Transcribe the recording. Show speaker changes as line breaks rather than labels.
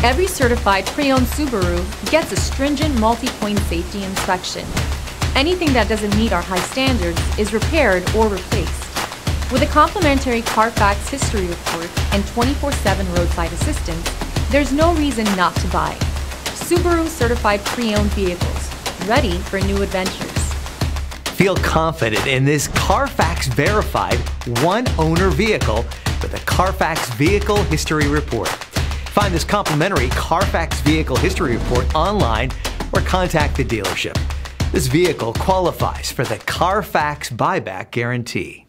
Every certified pre-owned Subaru gets a stringent multi-point safety inspection. Anything that doesn't meet our high standards is repaired or replaced. With a complimentary Carfax history report and 24/7 roadside assistance, there's no reason not to buy. Subaru certified pre-owned vehicles, ready for new adventures.
Feel confident in this Carfax verified one-owner vehicle with a Carfax Vehicle History Report. Find this complimentary Carfax Vehicle History Report online or contact the dealership. This vehicle qualifies for the Carfax Buyback Guarantee.